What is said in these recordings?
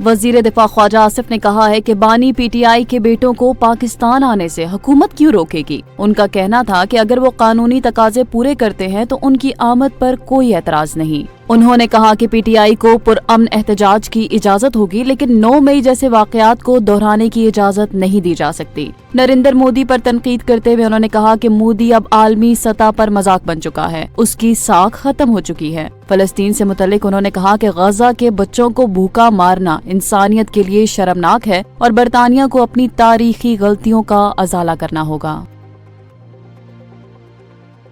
वजीर दिफा ख्वाजा आसिफ ने कहा है कि बानी PTI के बेटों को पाकिस्तान आने से हुकूमत क्यों रोकेगी। उनका कहना था कि अगर वो कानूनी तकाजे पूरे करते हैं तो उनकी आमद पर कोई एतराज नहीं। उन्होंने कहा कि PTI को पुरअमन एहतजाज की इजाजत होगी, लेकिन 9 मई जैसे वाकयात को दोहराने की इजाजत नहीं दी जा सकती। नरेंद्र मोदी पर तनकीद करते हुए उन्होंने कहा कि मोदी अब आलमी सतह पर मजाक बन चुका है, उसकी साख खत्म हो चुकी है। फलस्तीन से मुतल्लिक उन्होंने कहा कि गजा के बच्चों को भूखा मारना इंसानियत के लिए शर्मनाक है और बरतानिया को अपनी तारीखी गलतियों का अजाला करना होगा।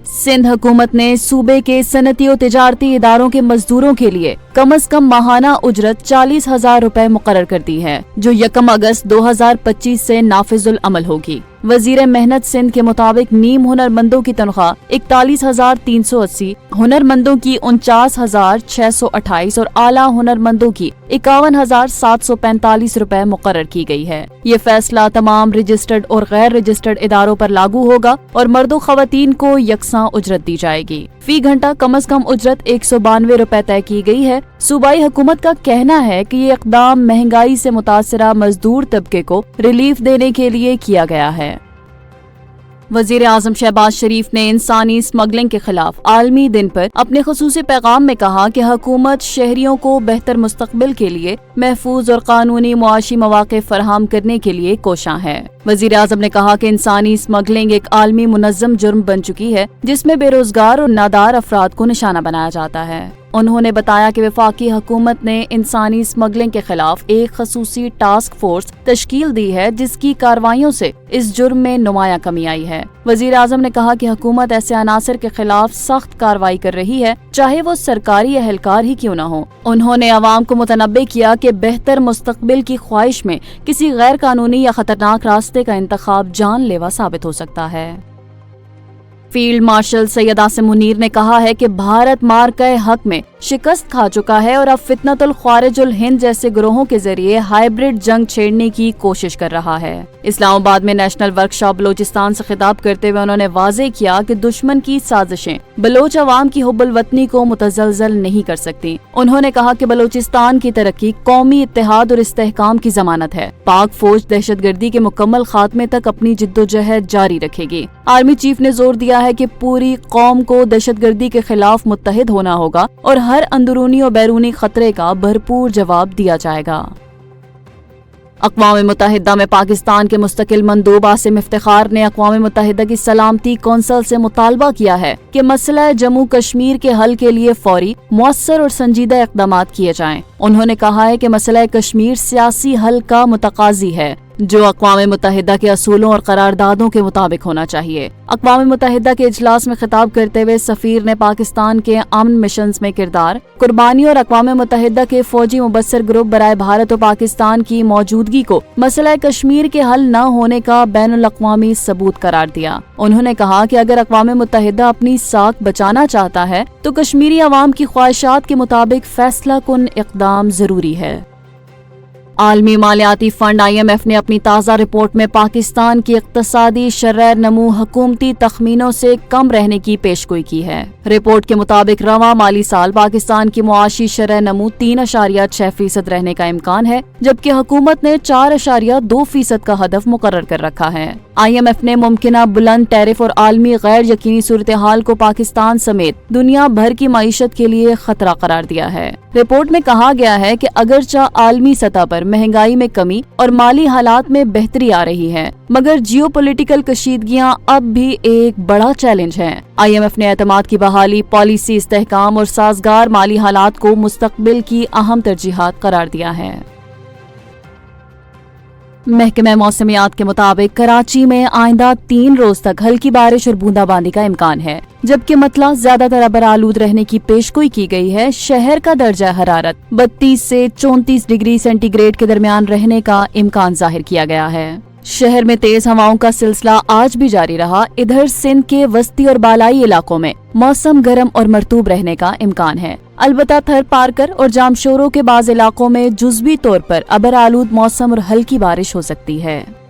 सिंध हुकूमत ने सूबे के सनती और तिजारती इदारों के मजदूरों के लिए कम अज कम माहाना उजरत 40,000 रुपए मुकर्रर कर दी है, जो 1 अगस्त 2025 से नाफिजुल अमल होगी। वजीर मेहनत सिंध के मुताबिक नीम हुनरमंदों की तनख्वाह 41,380, हुनरमंदों की 49,628 और आला हुनरमंदों की 51,745 रुपए मुकर्रर की गई है। ये फैसला तमाम रजिस्टर्ड और गैर रजिस्टर्ड इदारों पर लागू होगा और मर्दों खवातीन को यकसां उजरत दी जाएगी। फी घंटा कम अज कम उजरत 192 रुपए तय की गई है। सूबाई हुकूमत का कहना है कि ये इक़दाम महंगाई से मुतासरा मजदूर तबके को रिलीफ देने के लिए किया गया है। वजीर आजम शहबाज शरीफ ने इंसानी स्मगलिंग के खिलाफ आलमी दिन पर अपने खुसूसी पैगाम में कहा कि हुकूमत शहरियों को बेहतर मुस्तकबिल के लिए महफूज और कानूनी मुआशी मौक़े फराहम करने के लिए कोशां है। वजीर आजम ने कहा कि इंसानी स्मगलिंग एक आलमी मुनज़्ज़म जुर्म बन चुकी है, जिसमें बेरोजगार और नादार अफराद को निशाना बनाया जाता है। उन्होंने बताया कि वफाकी हुकूमत ने इंसानी स्मगलिंग के खिलाफ एक खसूसी टास्क फोर्स तश्कील दी है, जिसकी कार्रवाइयों से इस जुर्म में नुमाया कमी आई है। वजीर आजम ने कहा कि हुकूमत ऐसे अनासर के खिलाफ सख्त कार्रवाई कर रही है, चाहे वो सरकारी एहलकार ही क्यों न हो। उन्होंने अवाम को मुतनब्बे किया कि बेहतर मुस्तकबिल की ख्वाहिश में किसी गैर कानूनी या खतरनाक रास्ते का इंतखाब जानलेवा साबित हो सकता है। फील्ड मार्शल सैयद आसिम मुनीर ने कहा है कि भारत मार्के हक में शिकस्त खा चुका है और अब फितनतुल ख्वारिजुल हिंद जैसे गिरोहों के जरिए हाइब्रिड जंग छेड़ने की कोशिश कर रहा है। इस्लामाबाद में नेशनल वर्कशॉप बलोचिस्तान से खिताब करते हुए उन्होंने वाज़े किया कि दुश्मन की साजिशें बलोच अवाम की हुब्बुल वतनी को मुतज़लज़ल नहीं कर सकती। उन्होंने कहा कि बलोचिस्तान की तरक्की कौमी इत्तेहाद और इस्तेहकाम की जमानत है। पाक फौज दहशतगर्दी के मुकम्मल खात्मे तक अपनी जिद्दोजहद जारी रखेगी। आर्मी चीफ ने जोर दिया है कि पूरी कौम को दहशतगर्दी के खिलाफ मुत्तहिद होना होगा और हर अंदरूनी और बैरूनी खतरे का भरपूर जवाब दिया जाएगा। अक़वाम मुत्तहिदा में पाकिस्तान के मुस्तकिल मंदूब आसिम इफ्तिखार ने अक़वाम मुत्तहिदा की सलामती कौंसिल से मुतालबा किया है कि मसला जम्मू कश्मीर के हल के लिए फौरी, मुअस्सर और संजीदा इक़दामात किए जाएं। उन्होंने कहा है कि मसला कश्मीर सियासी हल का मुतकाज़ी है, जो अक़वाम मुत्तहिदा के असूलों और करारदादों के मुताबिक होना चाहिए। अक़वाम मुत्तहिदा के इजलास में खिताब करते हुए सफ़ीर ने पाकिस्तान के अमन मिशन में किरदार, कुर्बानी और अक़वाम मुत्तहिदा के फौजी मुबस्सर ग्रुप बराए भारत और पाकिस्तान की मौजूदगी को मसला कश्मीर के हल न होने का बैनुल अक़वामी सबूत करार दिया। उन्होंने कहा कि अगर अक़वाम मुत्तहिदा अपनी साख बचाना चाहता है तो कश्मीरी अवाम की ख्वाहिशात के मुताबिक फैसला कुन इक़दाम जरूरी है। आलमी मालियाती फंड IMF ने अपनी ताज़ा रिपोर्ट में पाकिस्तान की इक़्तिसादी शरह नमू हुकूमती तखमीनों से कम रहने की पेशगोई की है। रिपोर्ट के मुताबिक रवां माली साल पाकिस्तान की मुआशी शरह नमू 3.6% रहने का इम्कान है, जबकि हुकूमत ने 4.2% का हदफ मुकर्रर कर रखा है। IMF ने मुमकिना बुलंद टैरिफ और आलमी गैर यकीनी सूरत हाल को पाकिस्तान समेत दुनिया भर की मईशत के लिए खतरा करार दिया है। रिपोर्ट में कहा गया है कि अगरचा आलमी सतह पर महंगाई में कमी और माली हालात में बेहतरी आ रही है, मगर जियोपॉलिटिकल कशीदगियां अब भी एक बड़ा चैलेंज हैं। IMF ने एतमाद की बहाली, पॉलिसी इस्तेहकाम और साजगार माली हालात को मुस्तकबिल की अहम तरजीहात करार दिया है। महकमा मौसमियात के मुताबिक कराची में आइंदा 3 रोज तक हल्की बारिश और बूंदाबांदी का इम्कान है, जबकि मतला ज्यादातर अबर आलूद रहने की पेशगोई की गई है। शहर का दर्जा हरारत 32 से 34 डिग्री सेंटीग्रेड के दरमियान रहने का इम्कान जाहिर किया गया है। शहर में तेज हवाओं का सिलसिला आज भी जारी रहा। इधर सिंध के वस्ती और बालाई इलाकों में मौसम गर्म और मरतूब रहने का इम्कान है। अलबत्ता थर पारकर और जामशोरों के बाज़ इलाकों में जुज़वी तौर पर अबर आलूद मौसम और हल्की बारिश हो सकती है।